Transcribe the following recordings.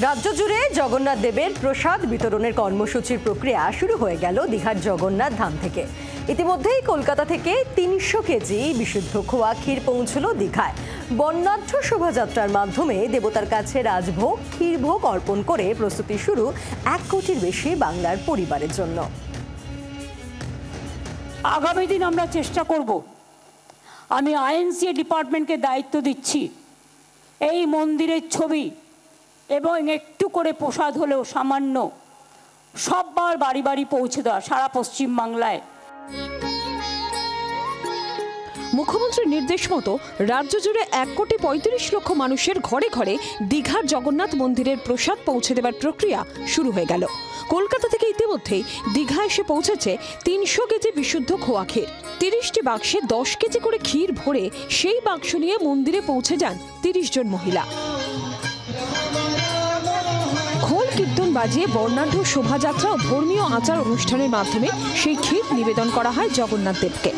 রাজ্য জুড়ে জগন্নাথ দেবের প্রসাদ বিতরণের কর্মসূচির প্রক্রিয়া শুরু হয়ে গেল দীঘার জগন্নাথ ধাম থেকে। ইতিমধ্যেই কলকাতা থেকে ৩০০ কেজি বিশুদ্ধ খোয়া ক্ষীর পৌঁছল দীঘায়। বর্ণাঢ্য শোভাযাত্রার মাধ্যমে দেবতার কাছে রাজভোগ ক্ষীরভোগ অর্পণ করে প্রস্তুতি শুরু ১ কোটির বেশি বাংলার পরিবারের জন্য। আগামী দিন আমরা চেষ্টা করব, আমি আইএনসি ডিপার্টমেন্টকে দায়িত্ব দিচ্ছি, এই মন্দিরের ছবি এবং একটু করে প্রসাদ হলেও সামান্য সববার বাড়ি বাড়ি পৌঁছে দেওয়া সারা পশ্চিম বাংলায়। মুখ্যমন্ত্রীর নির্দেশ মতো রাজ্য জুড়ে ১,৩৫,০০,০০০ মানুষের ঘরে ঘরে দীঘার জগন্নাথ মন্দিরের প্রসাদ পৌঁছে দেওয়ার প্রক্রিয়া শুরু হয়ে গেল। কলকাতা থেকে ইতিমধ্যেই দীঘা এসে পৌঁছেছে ৩০০ কেজি বিশুদ্ধ খোয়া ক্ষীর। ৩০টি বাক্সে ১০ কেজি করে ক্ষীর ভরে সেই বাক্স নিয়ে মন্দিরে পৌঁছে যান ৩০ জন মহিলা। খোল কীর্তন বাজিয়ে বর্ণাঢ্য শোভাযাত্রা ও ধর্মীয় আচার অনুষ্ঠানের মাধ্যমে সেই ক্ষীর নিবেদন করা হয় জগন্নাথ দেবকে।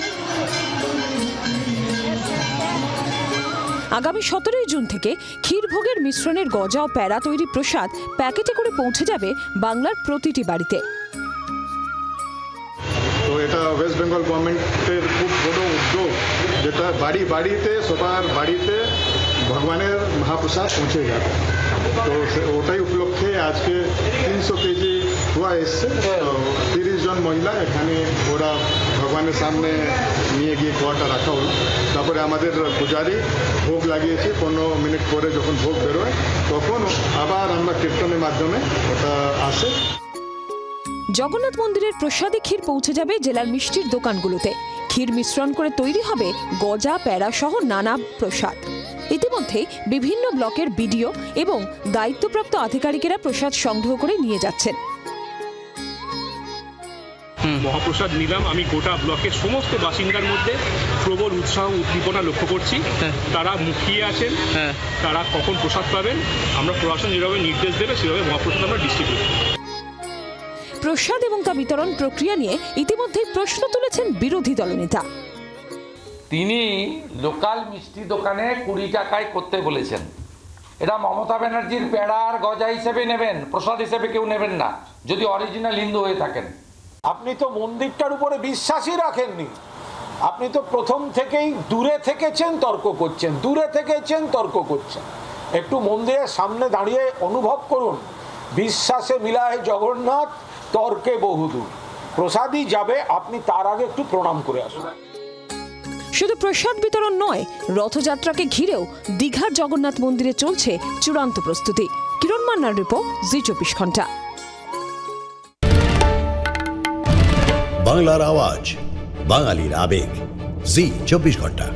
আগামী ১৭ জুন থেকে ক্ষীরভোগের মিশ্রণের গজা ও প্যারা তৈরি প্রসাদ প্যাকেটে করে পৌঁছে যাবে বাংলার প্রতিটি বাড়িতে। তো এটা ওয়েস্ট বেঙ্গল গভর্নমেন্টের খুব বড় উদ্যোগ, যেটা বাড়ি বাড়িতে সবার বাড়িতে ভগবানের মহাপ্রসাদ পৌঁছে যাবে। তো ওটাই উপলক্ষে আজকে ৩০০ কেজি খোয়া এসছে। তো ৩০ জন মহিলা এখানে ওরা ভগবানের সামনে নিয়ে গিয়ে খোয়াটা রাখা হলো। তারপরে আমাদের পূজারি ভোগ লাগিয়েছে। ১৫ মিনিট পরে যখন ভোগ বেরোয় তখন আবার আমরা কীর্তনের মাধ্যমে ওটা আসে। জগন্নাথ মন্দিরের প্রসাদে ক্ষীর পৌঁছে যাবে জেলার মিষ্টির দোকানগুলোতে। ক্ষীর মিশ্রণ করে তৈরি হবে গজা প্যারা সহ নানা প্রসাদ। ইতিমধ্যে বিভিন্ন ব্লকের বিডিও এবং দায়িত্বপ্রাপ্ত আধিকারিকেরা প্রসাদ সংগ্রহ করে নিয়ে যাচ্ছেন। মহাপ্রসাদ নিলাম আমি গোটা ব্লকের সমস্ত বাসিন্দার মধ্যে প্রবল উৎসাহ উদ্দীপনা লক্ষ্য করছি। তারা মুখিয়ে আছেন, তারা কখন প্রসাদ পাবেন আমরা প্রশাসন যেভাবে নির্দেশ দেবে সেভাবে মহাপ্রসাদ আমরা ডিস্ট্রিবিউট করব। প্রসাদ এবং তা বিতরণ প্রক্রিয়া নিয়ে ইতিমধ্যেই প্রশ্ন তুলেছেন বিরোধী দলনেতা। তিনি লোকাল মিষ্টি দোকানে ২০ টাকায় করতে বলেছেন। এটা মমতা ব্যানার্জির পেড়া আর গজা হিসেবে নেবেন, প্রসাদ হিসেবে কেউ নেবেন না যদি অরিজিনাল হিন্দু হয়ে থাকেন। আপনি তো মন্দিরটার উপরে বিশ্বাসই রাখেননি। আপনি তো প্রথম থেকেই দূরে থেকেছেন, তর্ক করছেন, দূরে থেকেছেন, তর্ক করছেন। একটু মন্দিরের সামনে দাঁড়িয়ে অনুভব করুন, বিশ্বাসে মিলায় জগন্নাথ, তর্কে বহুদূর। প্রসাদই যাবে, আপনি তার আগে একটু প্রণাম করে আসুন। শুধু প্রসাদ বিতরণ নয়, রথযাত্রাকে ঘিরেও দীঘার জগন্নাথ মন্দিরে চলছে চূড়ান্ত প্রস্তুতি। কিরণ মান্নার রিপোর্ট, জি ২৪ ঘন্টা। বাংলার আওয়াজ, বাঙালির আবেগ, জি ২৪ ঘন্টা।